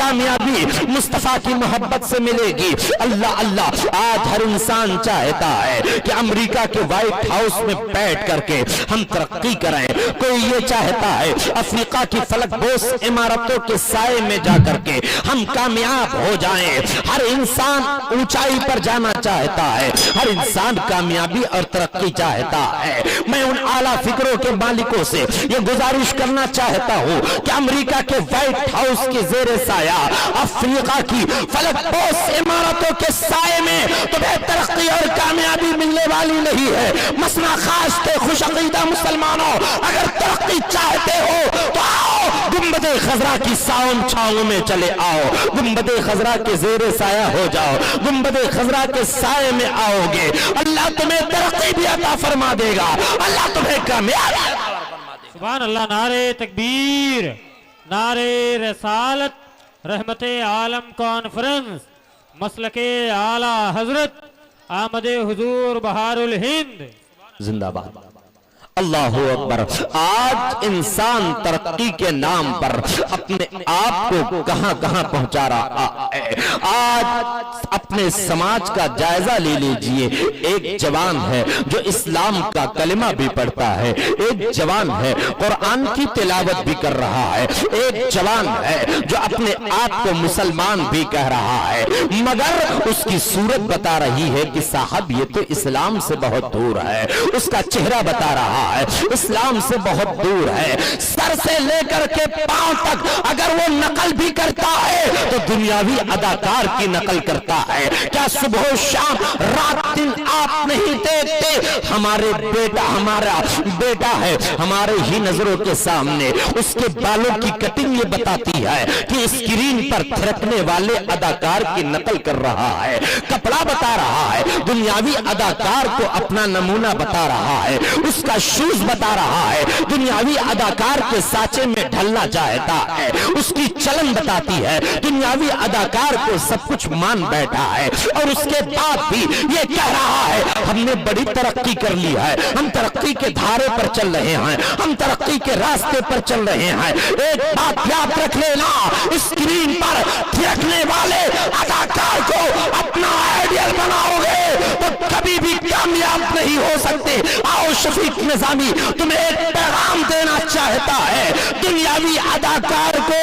कामयाबी मुस्तफा की मोहब्बत से मिलेगी। अल्लाह अल्लाह, आज हर इंसान चाहता है कि अमेरिका के व्हाइट हाउस में बैठ करके हम तरक्की करें। कोई ये चाहता है अफ्रीका की फलकबोस इमारतों के साए में जाकर के हम कामयाब हो जाएं। हर इंसान ऊंचाई पर जाना चाहता है, हर इंसान कामयाबी और तरक्की चाहता है। मैं उन आला फिक्रों के मालिकों से ये गुजारिश करना चाहता हूँ कि अमेरिका के व्हाइट हाउस के जेर साया अफ्रीका की फलकबोस इमारतों के साए में तुम्हें तरक्की और कामयाबी मिलने वाली नहीं है। मसना खास के खुश अकीदा मुसलमानों, अगर तरक्की चाहते हो तो आओ गुंबदे खजरा की सावन छाओं में चले आओ, गुंबदे खजरा के जेर साया हो जाओ, गुंबदे खजरा के साए में आओगे, अल्लाह तुम्हें तरक्की भी अता फरमा देगा, अल्लाह तुम्हें कामयाबी अता फरमा देगा। सुभान अल्लाह। नारे तकबीर, नारे रसालत, रहमते आलम कॉन्फ्रेंस, मसलके आला हजरत आमदे हुजूर बहारुल हिंद जिंदाबाद। अल्लाहु अकबर। आज इंसान तरक्की के नाम पर अपने आप को कहां कहां पहुंचा रहा है। आज अपने समाज का जायजा ले लीजिए। एक जवान है जो इस्लाम का कलिमा भी पढ़ता है, एक जवान है कुरान की तिलावत भी कर रहा है, एक जवान है जो अपने आप को मुसलमान भी कह रहा है, मगर उसकी सूरत बता रही है कि साहब ये तो इस्लाम से बहुत दूर है। उसका चेहरा बता रहा है इस्लाम से बहुत दूर है। सर से लेकर के पांव तक अगर वो नकल भी करता है तो दुनियावी अदाकार की नकल करता है। क्या सुबह शाम रात दिन आप नहीं देखते? हमारा बेटा है हमारे ही नजरों के सामने, उसके बालों की कटिंग ये बताती है कि स्क्रीन पर थिरकने वाले अदाकार की नकल कर रहा है। कपड़ा बता रहा है, दुनियावी अदाकार को अपना नमूना बता रहा है, उसका शूज बता रहा है, दुनियावी अदाकार के साचे में ढलना चाहता है, उसकी चलन बताती है, दुनियावी अदाकार को सब कुछ मान बैठा है, और उसके बाद भी ये कह रहा है हमने बड़ी तरक्की कर ली है, हम तरक्की के धारे पर चल रहे हैं, हम तरक्की के रास्ते पर चल रहे हैं। एक बात याद रख लेना, स्क्रीन पर थिरकने वाले अदाकार को अपना आइडियल बनाओगे तो कभी भी कामयाब नहीं हो सकते। आओ शफीक निजामी तुम्हें एक पैगाम देना चाहता है, दुनियावी अदाकार को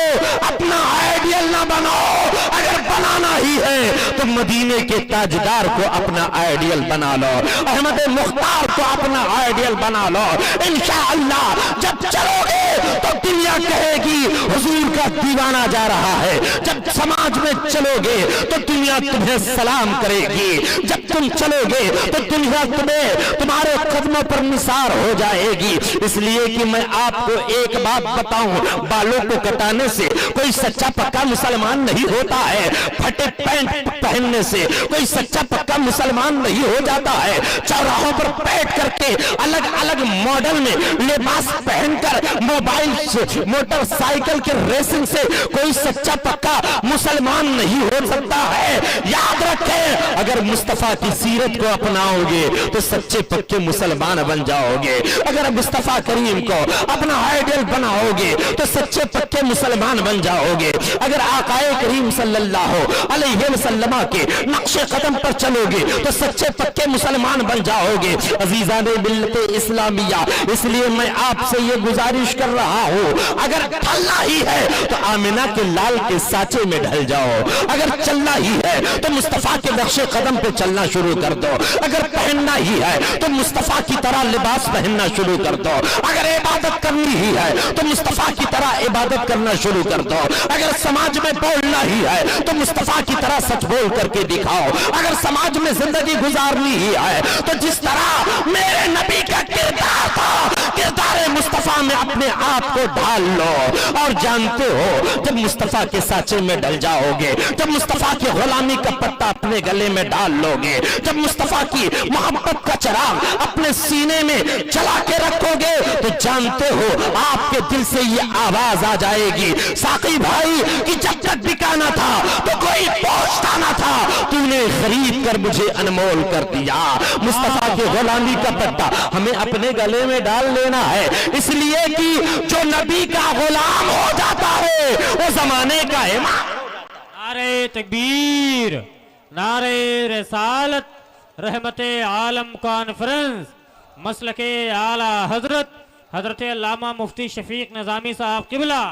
अपना आइडियल ना बनाओ, अगर बनाना ही है तो मदीने के ताजदार को अपना आइडियल बना लो, अहमद मुख्तार को अपना आइडियल बना लो। इंशाअल्लाह जब चलोगे तो दुनिया कहेगी हुजूर का दीवाना जा रहा है, जब समाज में चलोगे तो दुनिया तुम्हें सलाम करेगी, जब तुम चलोगे तो दुनिया तुम्हें तुम्हारे कदमों पर निसार हो जाएगी। इसलिए कि मैं आपको एक बात बताऊं, बालों को कटाने से कोई सच्चा पक्का मुसलमान नहीं होता है, फटे पैंट पहनने से कोई सच्चा पक्का मुसलमान नहीं हो जाता है, चौराहों पर बैठ करके अलग अलग मॉडल में लिबास पहनकर मोबाइल से मोटरसाइकिल के रेसिंग से कोई सच्चा पक्का मुसलमान नहीं हो सकता है। याद रखें, अगर मुस्तफा की सीरत को अपनाओगे तो सच्चे पक्के मुसलमान बन जाओगे, अगर मुस्तफा करीम को अपना आइडियल बनाओगे तो सच्चे पक्के मुसलमान बन जाओगे, अगर आकाए करीम सल्लल्लाहु अलैहि वसल्लम के नक्शे कदम पर चलोगे तो सच्चे पक्के मुसलमान बन जाओगे। अजीजाने मिल्लत इस्लामिया, इसलिए मैं आपसे ये गुजारिश कर रहा हूँ, अगर ढलना ही है तो आमिना के लाल के साचे में ढल जाओ, अगर चलना ही है तो मुस्तफा के नक्शे कदम पे चलना शुरू कर दो, अगर पहनना ही है तो मुस्तफा की तरह लिबास पहनना शुरू कर दो, अगर इबादत करनी ही है तो मुस्तफा की तरह इबादत करना शुरू कर दो, अगर समाज में बोलना ही है तो मुस्तफा की तरह सच बोल करके दिखाओ, अगर समाज में जिंदगी गुजारनी ही है तो जिस तरह मेरे नबी का किरदार था, किरदार मुस्तफा में अपने आप को ढाल लो। और जानते हो जब मुस्तफा के साचे में ढल जाओगे, जब मुस्तफा की गुलामी का पट्टा अपने गले में डाल लोगे, जब मुस्तफा की मोहब्बत का चिराग अपने सीने में जला के रखोगे तो जानते हो आपके दिल से ये आवाज आ जाएगी, साकी भाई कि जब तक बिकाना था तो कोई पहुंचता ना था, तूने खरीद कर मुझे अनमोल कर दिया। मुस्तफा के गुलामी का पट्टा हमें अपने गले में डाल लेना है, इसलिए कि जो नबी का गुलाम हो जाता है वो जमाने का इमाम। تکبیر نعرے رسالت رحمت عالم کانفرنس مسلک اعلی حضرت حضرت علامہ مفتی شفیق نظامی صاحب قبلہ۔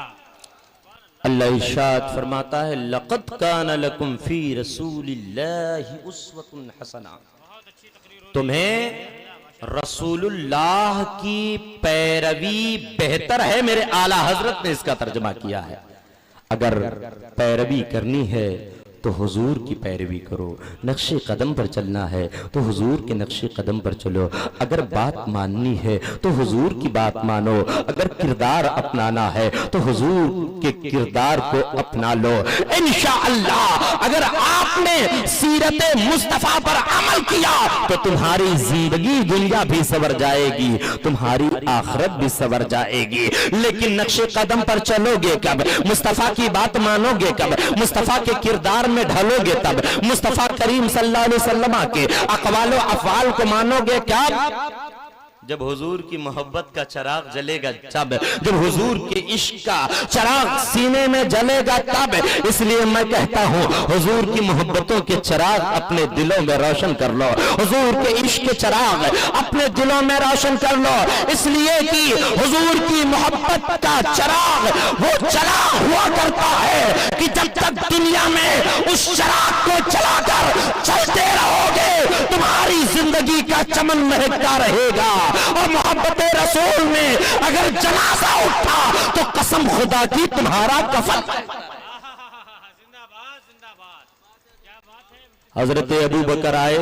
اللہ ارشاد فرماتا ہے لقد کان لکم فی رسول اللہ اسوۃ حسنہ، تمہیں رسول اللہ کی پیروی بہتر ہے۔ میرے اعلیٰ حضرت نے اس کا ترجمہ کیا ہے، اگر پیروی کرنی ہے تو حضور کی پیروی کرو، نقش قدم پر چلنا ہے تو حضور کے نقش قدم پر چلو، اگر بات ماننی ہے تو حضور کی بات مانو، اگر کردار اپنانا ہے تو حضور کے کردار کو اپنا لو۔ انشاءاللہ اگر آپ نے سیرت مصطفیٰ پر عمل کیا تو تمہاری زندگی دنیا بھی سنور جائے گی، تمہاری آخرت بھی سنور جائے گی۔ لیکن نقش قدم پر چلو گے کب؟ مصطفیٰ کی بات مانو گے کب؟ مصطفیٰ کے کردار میں ڈھلو گے تب؟ مصطفیٰ کریم صلی اللہ علیہ وسلم کے اقوال و افعال کو مانو گے کیا؟ جب حضور کی محبت کا چراغ جلے گا تب، جب حضور کے عشق کا چراغ سینے میں جلے گا تب۔ اس لیے میں کہتا ہوں حضور کی محبتوں کے چراغ اپنے دلوں میں روشن کر لو، حضور کے عشق کے چراغ اپنے دلوں میں روشن کر لو، اس لیے کہ حضور کی محبت کا چراغ وہ چراغ ہوا کرتا ہے کہ جب تک دنیا میں اس چراغ کو چلا کر چلتے رہو گے تمہاری زندگی کا چمن مہکتا رہے گا۔ اور محبت رسول میں اگر جنازہ اٹھا تو قسم خدا کی تمہارا کفن۔ حضرت ابو بکر آئے،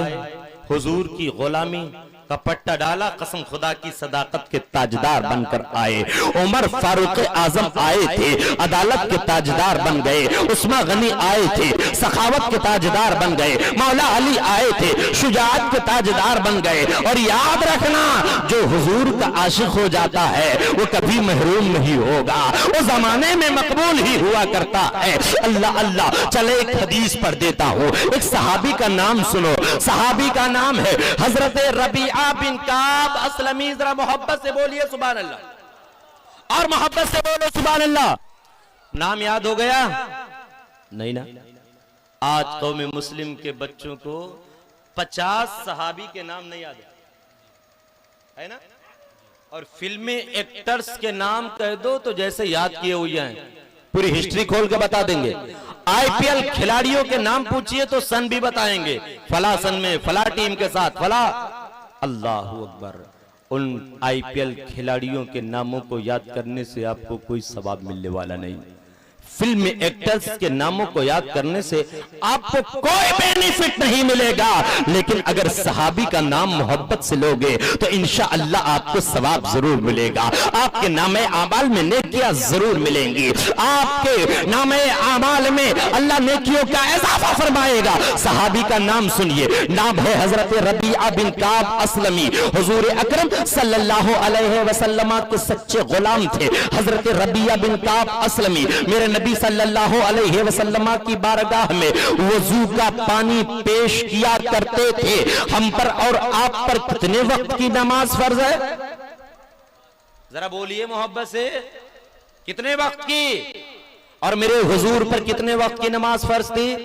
حضور کی غلامی کا پٹا ڈالا، قسم خدا کی صداقت کے تاجدار بن کر آئے۔ عمر فاروق اعظم آئے تھے، عدالت کے تاجدار بن گئے۔ عثمان غنی آئے تھے، سخاوت کے تاجدار بن گئے۔ مولا علی آئے تھے، شجاعت کے تاجدار بن گئے۔ اور یاد رکھنا جو حضور کا عاشق ہو جاتا ہے وہ کبھی محروم نہیں ہوگا، وہ زمانے میں مقبول ہی ہوا کرتا ہے۔ اللہ اللہ، چلے ایک حدیث پڑھ دیتا ہوں، ایک صحابی کا نام سنو، صحابی کا نام ہے حضرت ربیعہ بن کعب اسلمی۔ ذرا محبت سے بولیے سبحان اللہ، اور محبت سے بولو سبحان اللہ۔ نام یاد ہو گیا؟ نہیں نا؟ آج قوم مسلم کے بچوں کو 50 صحابی کے نام نہیں یاد ہے نا؟ اور فلمی ایکٹرز کے نام کہہ دو تو جیسے یاد کیے ہوئے ہیں، پوری ہسٹری کھول کے بتا دیں گے۔ آئی پی ایل کھلاڑیوں کے نام پوچھئے تو سن بھی بتائیں گے، فلاں سن میں فلاں ٹیم کے ساتھ فلاں۔ اللہ اکبر، ان آئی پی ایل کھلاڑیوں کے ناموں کو یاد کرنے سے آپ کو کوئی ثواب ملنے والا نہیں، فلم ایکٹرز کے ناموں کو یاد کرنے سے آپ کو کوئی بینیفٹ نہیں ملے گا، لیکن اگر صحابی کا نام محبت سے لوگے تو انشاءاللہ آپ کو ثواب ضرور ملے گا، آپ کے نام اعمال میں نیکیاں ضرور ملیں گی، آپ کے نام اعمال میں اللہ نیکیوں کا اضافہ فرمائے گا۔ صحابی کا نام سنیے، نام ہے حضرت ربیعہ بن کعب اسلمی۔ حضور اکرم صلی اللہ علیہ وسلم کے سچے غلام تھے حضرت ربیعہ بن کعب اسلمی۔ میرے نبی صلی اللہ علیہ وسلم کی بارگاہ میں وضو کا پانی پیش کیا کرتے تھے۔ ہم پر اور آپ پر کتنے وقت کی نماز فرض ہے؟ ذرا بولیے محبت سے، کتنے وقت کی؟ اور میرے حضور پر کتنے وقت کی نماز فرض تھی؟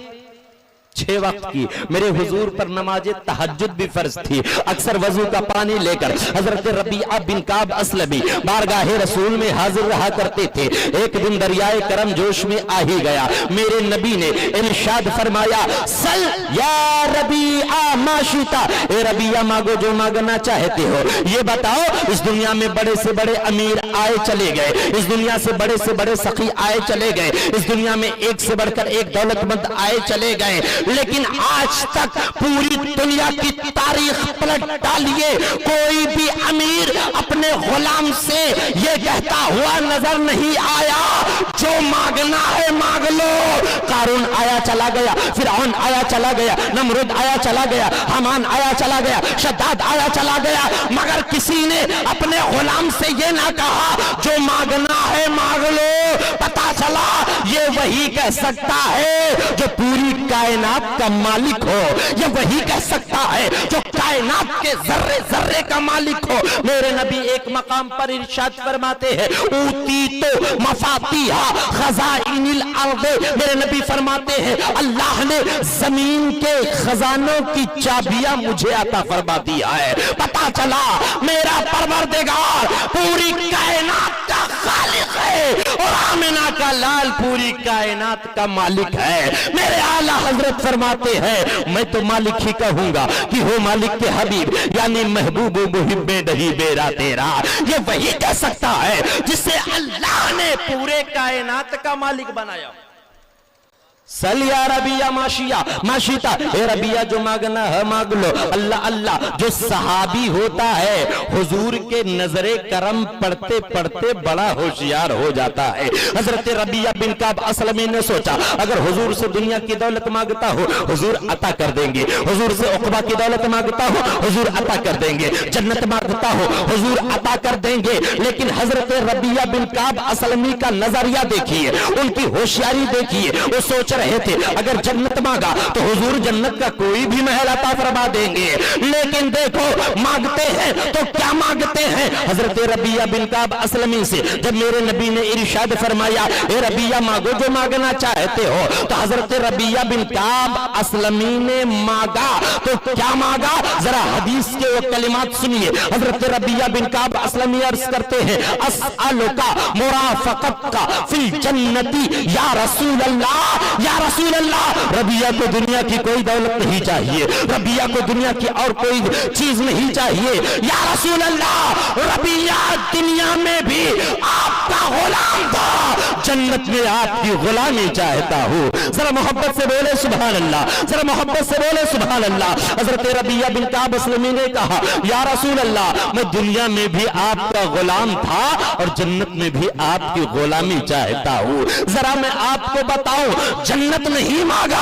6 وقت کی۔ میرے حضور پر نماز تہجد بھی فرض تھی۔ اکثر وضو کا پانی لے کر حضرت ربیعہ بن کعب اسلمی بارگاہ رسول میں حاضر رہا کرتے تھے۔ ایک دن دریائے کرم جوش میں آ ہی گیا، میرے نبی نے ارشاد فرمایا سل یا ربیعہ ما شئتا، اے ربیعہ مانگو جو مانگنا چاہتے ہو۔ یہ بتاؤ اس دنیا میں بڑے سے بڑے امیر آئے چلے گئے، اس دنیا سے بڑے سخی آئے چلے گئے، اس دنیا میں ایک سے بڑھ کر ایک دولت مند آئے چلے گئے، لیکن آج تک پوری دنیا کی تاریخ پلٹ ڈالیے کوئی بھی امیر اپنے غلام سے یہ کہتا ہوا نظر نہیں آیا جو مانگنا ہے مانگ لو۔ قارون آیا چلا گیا، فرعون آیا چلا گیا، نمرود آیا چلا گیا، حامان آیا چلا گیا، شداد آیا چلا گیا، مگر کسی نے اپنے غلام سے یہ نہ کہا جو مانگنا ہے مانگ لو۔ پتا چلا یہ وہی کہہ سکتا ہے جو پوری کائنات कायनात का मालिक हो। ये वही कह सकता है जो कायनात के जर्रे जर्रे का मालिक हो। मेरे नबी एक मकाम पर इरशाद फरमाते हैं, ऊती तो मफातिहा खजाइनिल अर्दे। मेरे नबी फरमाते हैं, अल्लाह ने जमीन के खजानों की चाबियां मुझे अता फरमा दिया है। पता चला मेरा परवरदिगार पूरी कायनात का खालिक है और आमिना का लाल पूरी कायनात का मालिक है। मेरे आला हजरत फरमाते हैं, मैं तो मालिक ही कहूंगा कि हो मालिक के हबीब, यानी महबूब मुहिब्बे नहीं बेरा तेरा। ये वही कह सकता है जिसे अल्लाह ने पूरे कायनात का मालिक बनाया। सल या रबिया माशिया माशीता, ए रबिया जो मांगना है मांग लो। अल्लाह अल्लाह जो सहाबी होता है हुजूर के नजरे करम पढ़ते पढ़ते बड़ा होशियार हो जाता है। हजरत रबिया बिन काब असलमी ने सोचा, अगर हुजूर से दुनिया की दौलत मांगता हो हुजूर अता कर देंगे, हुजूर से उक़बा की दौलत मांगता हो हुजूर अता कर देंगे, जन्नत मांगता हो हुजूर अता कर देंगे। लेकिन हजरत रबिया बिन काब असलमी का नजरिया देखिए, उनकी होशियारी देखिए। वो सोच रहे थे अगर जन्नत मांगा तो हुजूर जन्नत का कोई भी महल अता फरमा देंगे। लेकिन देखो मांगते हैं तो क्या मांगते हैं। हजरत रबिया बिन काब असलमी से जब मेरे नबी ने इरशाद फरमाया, ए रबिया मांगो जो मांगना चाहते हो, तो हजरत रबिया बिन काब असलमी ने मांगा तो क्या मांगा, जरा हदीस के वो कलिमात सुनिए। हजरत रबिया बिन काब असलमी अर्ज करते हैं, अस्अलुका मुराफकत का फिल जन्नती या रसूल अल्लाह, या रसूल अल्लाह। रबिया को दुनिया की कोई दौलत नहीं चाहिए, रबिया को दुनिया की और कोई चीज नहीं चाहिए। या रसूल अल्लाह, रबिया दुनिया में भी आपका गुलाम था, जन्नत में आपकी गुलामी चाहता हूँ। जरा मोहब्बत से बोले सुभान अल्लाह, जरा मोहब्बत से बोले सुभान अल्लाह। हजरत रबिया बिन काब असलमी ने कहा, या रसूल अल्लाह, मैं दुनिया में भी आपका गुलाम था और जन्नत में भी आपकी गुलामी चाहता हूँ। जरा मैं आपको बताऊं, जन्नत नहीं मांगा